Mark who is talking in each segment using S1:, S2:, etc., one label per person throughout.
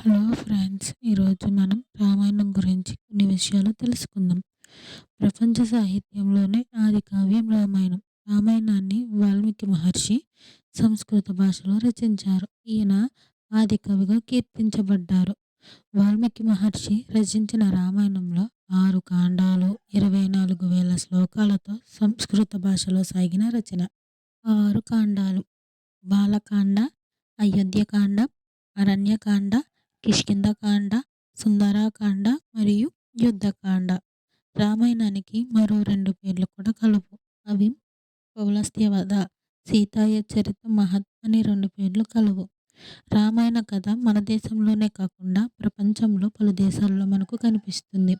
S1: Hello friends, ఈరోజు మనం రామాయణం గురించి కొన్ని విషయాలు తెలుసుకుందాం. ప్రపంచ సాహిత్యంలోనే ఆది కావ్యం రామాయణం. రామాయణాన్ని వాల్మీకి మహర్షి సంస్కృత భాషలో రచించారు. ఈయన ఆది కవిగా కీర్తించబడ్డారు. వాల్మీకి మహర్షి రచించిన రామాయణంలో 6 కాండాలు, 24,000 శ్లోకాలతో సంస్కృత భాషలో సాగిన రచన. 6 కాండాలు: బాలకాండ, అయోధ్యకాండ, అరణ్యకాండ, కిష్కింధకాండ, సుందరకాండ మరియు యుద్ధకాండ. రామాయణానికి మరో 2 పేర్లు కూడా కలవు. అవి పౌలస్త్యవధ, సీతాయ చరిత మహత్ అని 2 పేర్లు కలవు. రామాయణ కథ మన దేశంలోనే కాకుండా ప్రపంచంలో పలు దేశాల్లో మనకు కనిపిస్తుంది.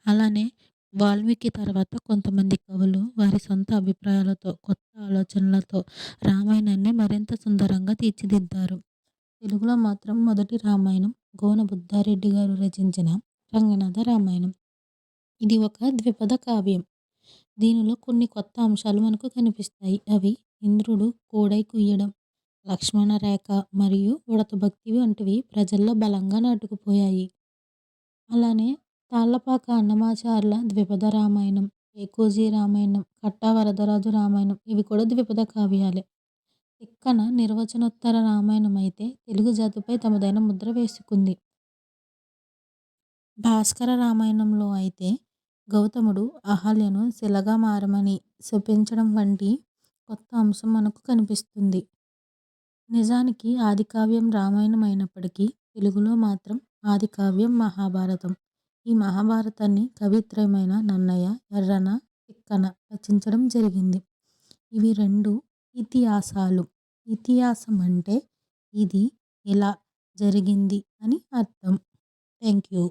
S1: అలానే వాల్మీకి తర్వాత కొంతమంది కవులు వారి సొంత అభిప్రాయాలతో, కొత్త ఆలోచనలతో రామాయణాన్ని మరింత సుందరంగా తీర్చిదిద్దారు. తెలుగులో మాత్రం మొదటి రామాయణం గోన బుద్ధారెడ్డి గారు రచించిన రంగనాథ రామాయణం. ఇది ఒక ద్విపద కావ్యం. దీనిలో కొన్ని కొత్త అంశాలు మనకు కనిపిస్తాయి. అవి ఇంద్రుడు కోడై కుయ్యడం, లక్ష్మణ రేఖ మరియు ఉడత భక్తి వంటివి ప్రజల్లో బలంగా నాటుకుపోయాయి. అలానే తాళ్లపాక అన్నమాచార్ల ద్విపద రామాయణం, ఏకోజీ రామాయణం, కట్టా వరదరాజు రామాయణం ఇవి కూడా ద్విపద కావ్యాలే. తిక్కన నిర్వచనోత్తర రామాయణం అయితే తెలుగు జాతిపై తమదైన ముద్ర వేసుకుంది. భాస్కర రామాయణంలో అయితే గౌతముడు అహల్యను శిలగా మారమని శపించడం వంటి కొత్త అంశం మనకు కనిపిస్తుంది. నిజానికి ఆదికావ్యం రామాయణం అయినప్పటికీ తెలుగులో మాత్రం ఆదికావ్యం మహాభారతం. ఈ మహాభారతాన్ని కవిత్రయమైన నన్నయ, ఎర్రన, తిక్కన రచించడం జరిగింది. ఇవి 2 ఇతిహాసాలు. ఇతిహాసం అంటే ఇది ఇలా జరిగింది అని అర్థం. Thank you.